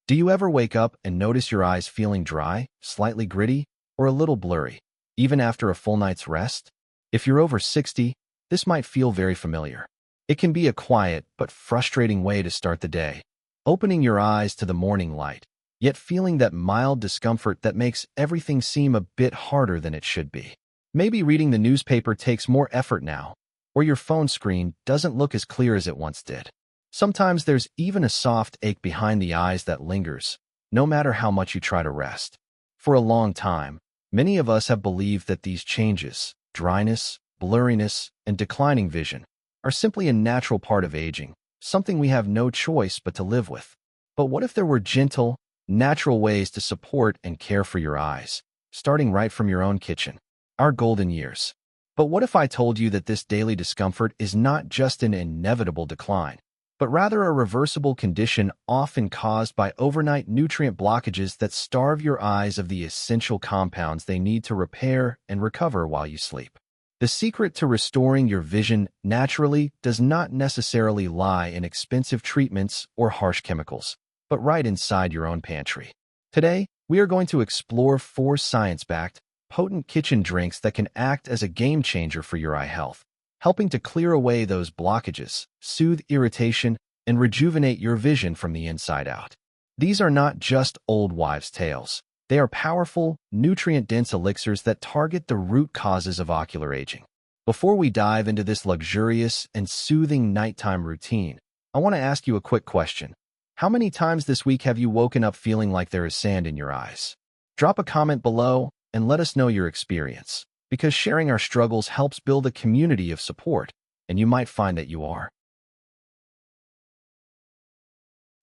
Do you ever wake up and notice your eyes feeling dry, slightly gritty, or a little blurry, even after a full night's rest? If you're over 60, this might feel very familiar. It can be a quiet but frustrating way to start the day, opening your eyes to the morning light, yet feeling that mild discomfort that makes everything seem a bit harder than it should be. Maybe reading the newspaper takes more effort now, or your phone screen doesn't look as clear as it once did. Sometimes there's even a soft ache behind the eyes that lingers, no matter how much you try to rest. For a long time, many of us have believed that these changes, dryness, blurriness, and declining vision, are simply a natural part of aging, something we have no choice but to live with. But what if there were gentle, natural ways to support and care for your eyes, starting right from your own kitchen? Our golden years. But what if I told you that this daily discomfort is not just an inevitable decline, but rather a reversible condition often caused by overnight nutrient blockages that starve your eyes of the essential compounds they need to repair and recover while you sleep? The secret to restoring your vision naturally does not necessarily lie in expensive treatments or harsh chemicals, but right inside your own pantry. Today, we are going to explore 4 science-backed, potent kitchen drinks that can act as a game changer for your eye health, helping to clear away those blockages, soothe irritation, and rejuvenate your vision from the inside out. These are not just old wives' tales. They are powerful, nutrient-dense elixirs that target the root causes of ocular aging. Before we dive into this luxurious and soothing nighttime routine, I want to ask you a quick question. How many times this week have you woken up feeling like there is sand in your eyes? Drop a comment below and let us know your experience, because sharing our struggles helps build a community of support, and you might find that you are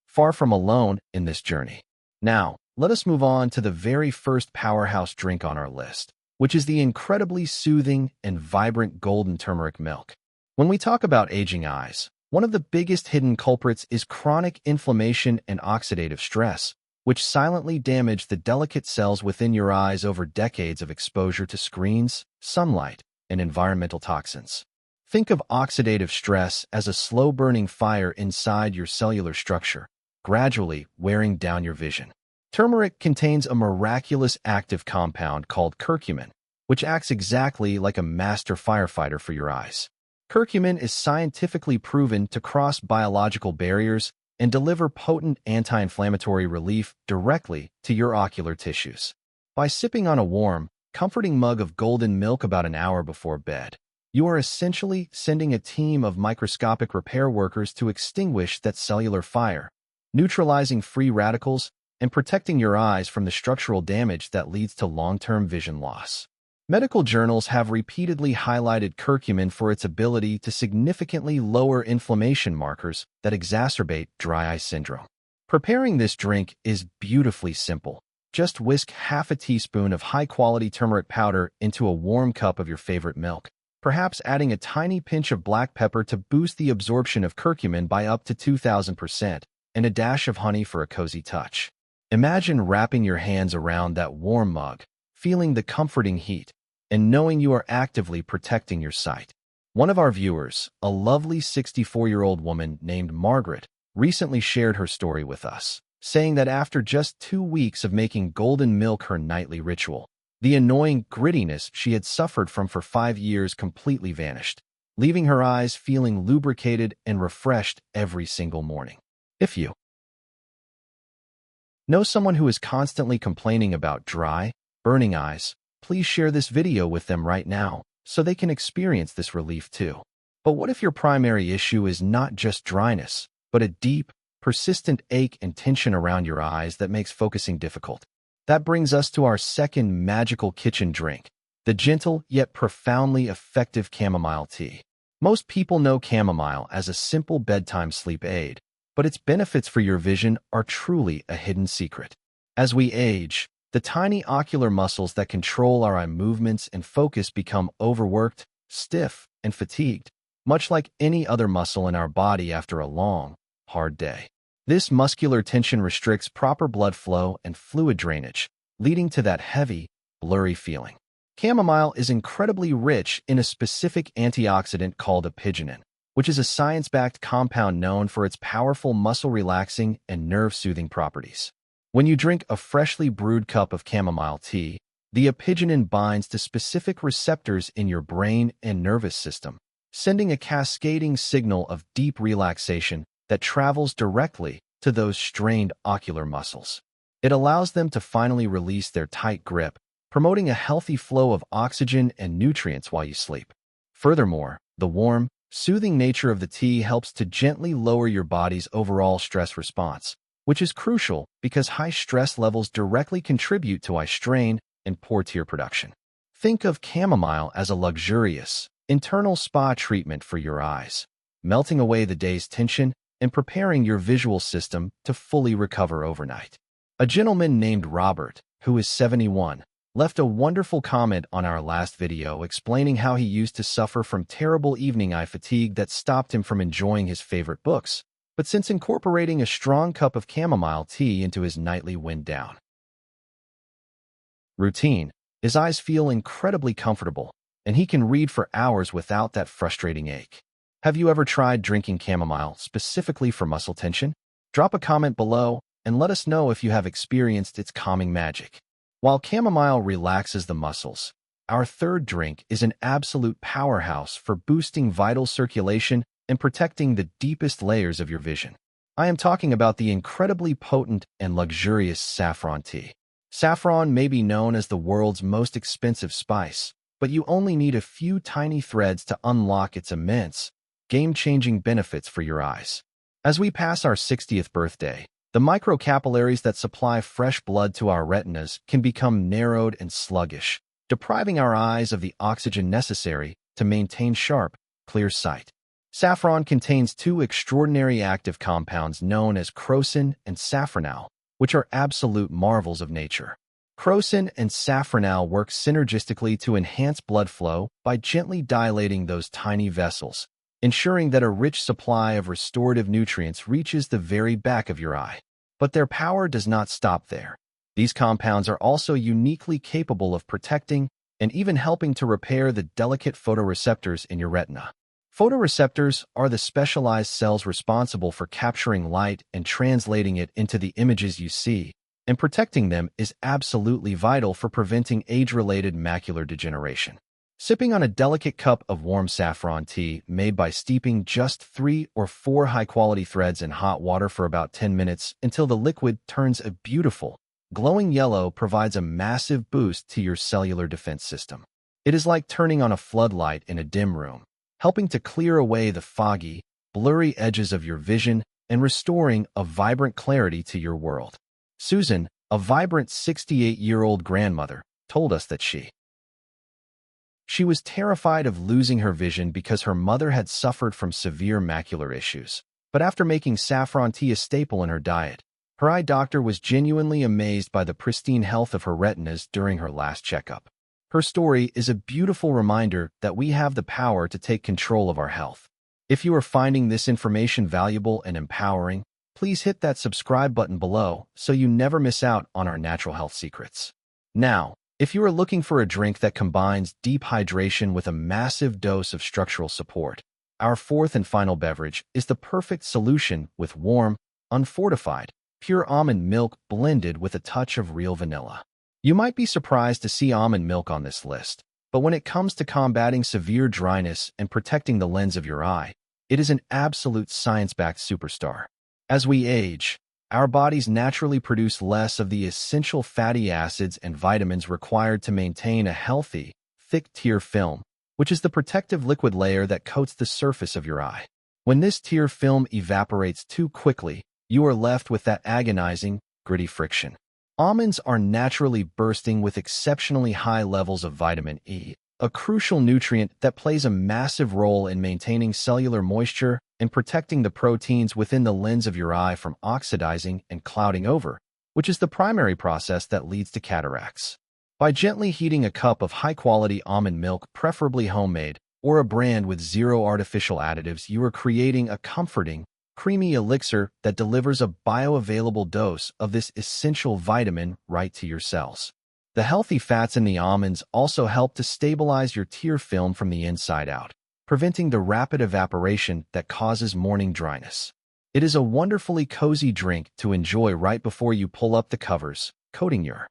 far from alone in this journey. Now, let us move on to the very first powerhouse drink on our list, which is the incredibly soothing and vibrant golden turmeric milk. When we talk about aging eyes, one of the biggest hidden culprits is chronic inflammation and oxidative stress, which silently damage the delicate cells within your eyes over decades of exposure to screens, sunlight, and environmental toxins. Think of oxidative stress as a slow-burning fire inside your cellular structure, gradually wearing down your vision. Turmeric contains a miraculous active compound called curcumin, which acts exactly like a master firefighter for your eyes. Curcumin is scientifically proven to cross biological barriers and deliver potent anti-inflammatory relief directly to your ocular tissues. By sipping on a warm, comforting mug of golden milk about an hour before bed, you are essentially sending a team of microscopic repair workers to extinguish that cellular fire, neutralizing free radicals and protecting your eyes from the structural damage that leads to long-term vision loss. Medical journals have repeatedly highlighted curcumin for its ability to significantly lower inflammation markers that exacerbate dry eye syndrome. Preparing this drink is beautifully simple. Just whisk half a teaspoon of high-quality turmeric powder into a warm cup of your favorite milk, perhaps adding a tiny pinch of black pepper to boost the absorption of curcumin by up to 2,000%, and a dash of honey for a cozy touch. Imagine wrapping your hands around that warm mug, feeling the comforting heat, and knowing you are actively protecting your sight. One of our viewers, a lovely 64-year-old woman named Margaret, recently shared her story with us, saying that after just 2 weeks of making golden milk her nightly ritual, the annoying grittiness she had suffered from for 5 years completely vanished, leaving her eyes feeling lubricated and refreshed every single morning. If you know someone who is constantly complaining about dry, burning eyes, please share this video with them right now so they can experience this relief too. But what if your primary issue is not just dryness, but a deep, persistent ache and tension around your eyes that makes focusing difficult? That brings us to our second magical kitchen drink, the gentle yet profoundly effective chamomile tea. Most people know chamomile as a simple bedtime sleep aid, but its benefits for your vision are truly a hidden secret. As we age, the tiny ocular muscles that control our eye movements and focus become overworked, stiff, and fatigued, much like any other muscle in our body after a long, hard day. This muscular tension restricts proper blood flow and fluid drainage, leading to that heavy, blurry feeling. Chamomile is incredibly rich in a specific antioxidant called apigenin, which is a science-backed compound known for its powerful muscle-relaxing and nerve-soothing properties. When you drink a freshly brewed cup of chamomile tea, the epigenin binds to specific receptors in your brain and nervous system, sending a cascading signal of deep relaxation that travels directly to those strained ocular muscles. It allows them to finally release their tight grip, promoting a healthy flow of oxygen and nutrients while you sleep. Furthermore, the warm, soothing nature of the tea helps to gently lower your body's overall stress response, which is crucial because high stress levels directly contribute to eye strain and poor tear production. Think of chamomile as a luxurious, internal spa treatment for your eyes, melting away the day's tension and preparing your visual system to fully recover overnight. A gentleman named Robert, who is 71, left a wonderful comment on our last video explaining how he used to suffer from terrible evening eye fatigue that stopped him from enjoying his favorite books, but since incorporating a strong cup of chamomile tea into his nightly wind-down routine, his eyes feel incredibly comfortable, and he can read for hours without that frustrating ache. Have you ever tried drinking chamomile specifically for muscle tension? Drop a comment below and let us know if you have experienced its calming magic. While chamomile relaxes the muscles, our third drink is an absolute powerhouse for boosting vital circulation and protecting the deepest layers of your vision. I am talking about the incredibly potent and luxurious saffron tea. Saffron may be known as the world's most expensive spice, but you only need a few tiny threads to unlock its immense, game-changing benefits for your eyes. As we pass our 60th birthday, the microcapillaries that supply fresh blood to our retinas can become narrowed and sluggish, depriving our eyes of the oxygen necessary to maintain sharp, clear sight. Saffron contains two extraordinary active compounds known as crocin and safranal, which are absolute marvels of nature. Crocin and safranal work synergistically to enhance blood flow by gently dilating those tiny vessels, ensuring that a rich supply of restorative nutrients reaches the very back of your eye. But their power does not stop there. These compounds are also uniquely capable of protecting and even helping to repair the delicate photoreceptors in your retina. Photoreceptors are the specialized cells responsible for capturing light and translating it into the images you see, and protecting them is absolutely vital for preventing age-related macular degeneration. Sipping on a delicate cup of warm saffron tea made by steeping just 3 or 4 high-quality threads in hot water for about 10 minutes until the liquid turns a beautiful, glowing yellow provides a massive boost to your cellular defense system. It is like turning on a floodlight in a dim room, helping to clear away the foggy, blurry edges of your vision and restoring a vibrant clarity to your world. Susan, a vibrant 68-year-old grandmother, told us that she was terrified of losing her vision because her mother had suffered from severe macular issues. But after making saffron tea a staple in her diet, her eye doctor was genuinely amazed by the pristine health of her retinas during her last checkup. Her story is a beautiful reminder that we have the power to take control of our health. If you are finding this information valuable and empowering, please hit that subscribe button below so you never miss out on our natural health secrets. Now, if you are looking for a drink that combines deep hydration with a massive dose of structural support, our fourth and final beverage is the perfect solution with warm, unfortified, pure almond milk blended with a touch of real vanilla. You might be surprised to see almond milk on this list, but when it comes to combating severe dryness and protecting the lens of your eye, it is an absolute science-backed superstar. As we age, our bodies naturally produce less of the essential fatty acids and vitamins required to maintain a healthy, thick tear film, which is the protective liquid layer that coats the surface of your eye. When this tear film evaporates too quickly, you are left with that agonizing, gritty friction. Almonds are naturally bursting with exceptionally high levels of vitamin E, a crucial nutrient that plays a massive role in maintaining cellular moisture and protecting the proteins within the lens of your eye from oxidizing and clouding over, which is the primary process that leads to cataracts. By gently heating a cup of high-quality almond milk, preferably homemade, or a brand with zero artificial additives, you are creating a comforting, creamy elixir that delivers a bioavailable dose of this essential vitamin right to your cells. The healthy fats in the almonds also help to stabilize your tear film from the inside out, preventing the rapid evaporation that causes morning dryness. It is a wonderfully cozy drink to enjoy right before you pull up the covers, coating your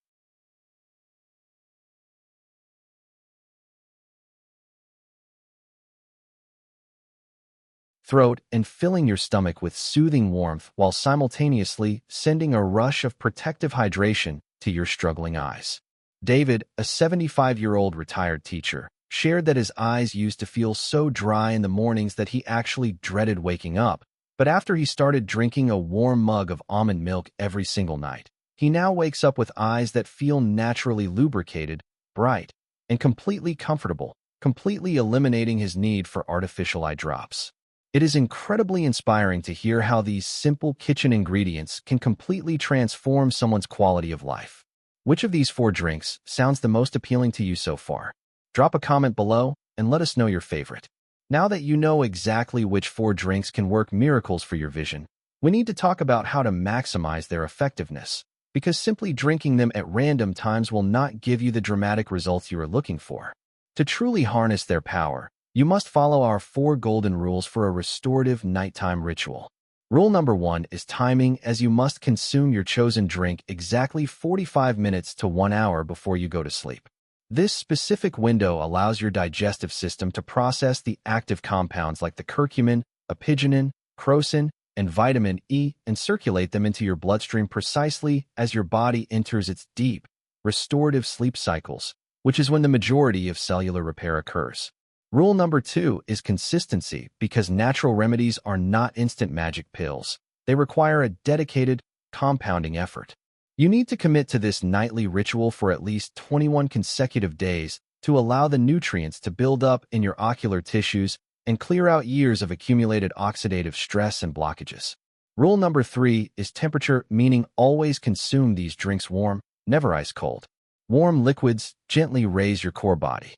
throat and filling your stomach with soothing warmth while simultaneously sending a rush of protective hydration to your struggling eyes. David, a 75-year-old retired teacher, shared that his eyes used to feel so dry in the mornings that he actually dreaded waking up, but after he started drinking a warm mug of almond milk every single night, he now wakes up with eyes that feel naturally lubricated, bright, and completely comfortable, completely eliminating his need for artificial eye drops. It is incredibly inspiring to hear how these simple kitchen ingredients can completely transform someone's quality of life. Which of these 4 drinks sounds the most appealing to you so far? Drop a comment below and let us know your favorite. Now that you know exactly which 4 drinks can work miracles for your vision, we need to talk about how to maximize their effectiveness, because simply drinking them at random times will not give you the dramatic results you are looking for. To truly harness their power, you must follow our 4 golden rules for a restorative nighttime ritual. Rule number 1 is timing, as you must consume your chosen drink exactly 45 minutes to 1 hour before you go to sleep. This specific window allows your digestive system to process the active compounds like the curcumin, apigenin, crocin, and vitamin E and circulate them into your bloodstream precisely as your body enters its deep, restorative sleep cycles, which is when the majority of cellular repair occurs. Rule number 2 is consistency, because natural remedies are not instant magic pills. They require a dedicated, compounding effort. You need to commit to this nightly ritual for at least 21 consecutive days to allow the nutrients to build up in your ocular tissues and clear out years of accumulated oxidative stress and blockages. Rule number 3 is temperature, meaning always consume these drinks warm, never ice cold. Warm liquids gently raise your core body.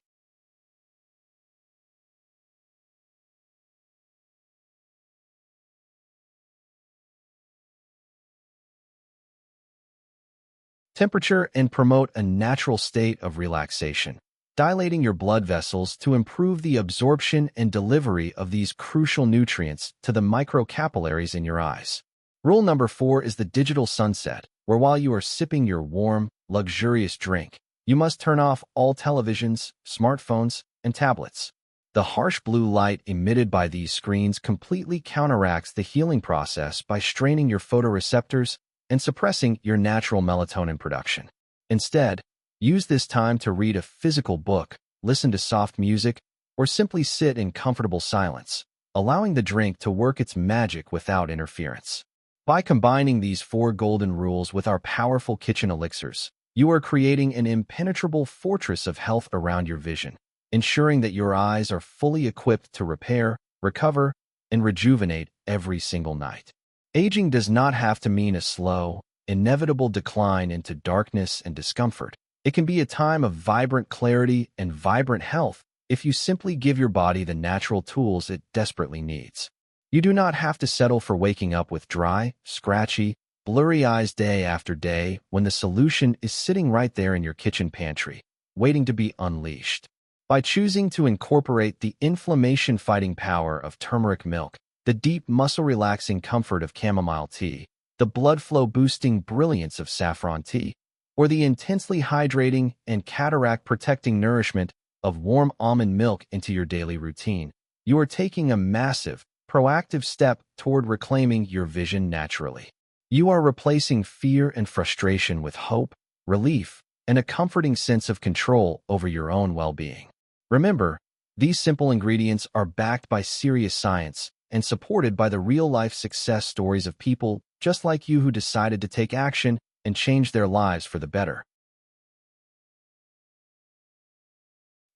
Temperature and promote a natural state of relaxation, dilating your blood vessels to improve the absorption and delivery of these crucial nutrients to the microcapillaries in your eyes. Rule number 4 is the digital sunset, where while you are sipping your warm, luxurious drink, you must turn off all televisions, smartphones, and tablets. The harsh blue light emitted by these screens completely counteracts the healing process by straining your photoreceptors and suppressing your natural melatonin production. Instead, use this time to read a physical book, listen to soft music, or simply sit in comfortable silence, allowing the drink to work its magic without interference. By combining these 4 golden rules with our powerful kitchen elixirs, you are creating an impenetrable fortress of health around your vision, ensuring that your eyes are fully equipped to repair, recover, and rejuvenate every single night. Aging does not have to mean a slow, inevitable decline into darkness and discomfort. It can be a time of vibrant clarity and vibrant health if you simply give your body the natural tools it desperately needs. You do not have to settle for waking up with dry, scratchy, blurry eyes day after day when the solution is sitting right there in your kitchen pantry, waiting to be unleashed. By choosing to incorporate the inflammation-fighting power of turmeric milk, the deep muscle-relaxing comfort of chamomile tea, the blood flow-boosting brilliance of saffron tea, or the intensely hydrating and cataract-protecting nourishment of warm almond milk into your daily routine, you are taking a massive, proactive step toward reclaiming your vision naturally. You are replacing fear and frustration with hope, relief, and a comforting sense of control over your own well-being. Remember, these simple ingredients are backed by serious science and supported by the real-life success stories of people just like you who decided to take action and change their lives for the better.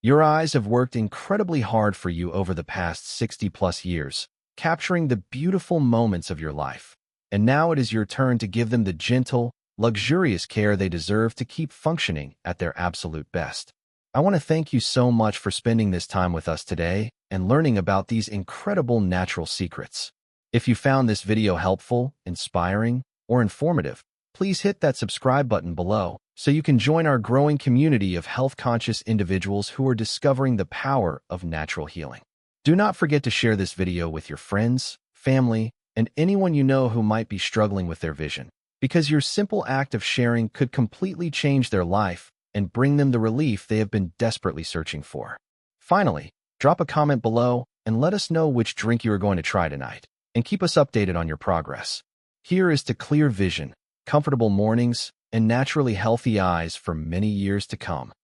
Your eyes have worked incredibly hard for you over the past 60-plus years, capturing the beautiful moments of your life. And now it is your turn to give them the gentle, luxurious care they deserve to keep functioning at their absolute best. I want to thank you so much for spending this time with us today and learning about these incredible natural secrets. If you found this video helpful, inspiring, or informative, please hit that subscribe button below so you can join our growing community of health-conscious individuals who are discovering the power of natural healing. Do not forget to share this video with your friends, family, and anyone you know who might be struggling with their vision, because your simple act of sharing could completely change their life and bring them the relief they have been desperately searching for. Finally, drop a comment below and let us know which drink you are going to try tonight, and keep us updated on your progress. Here is to clear vision, comfortable mornings, and naturally healthy eyes for many years to come.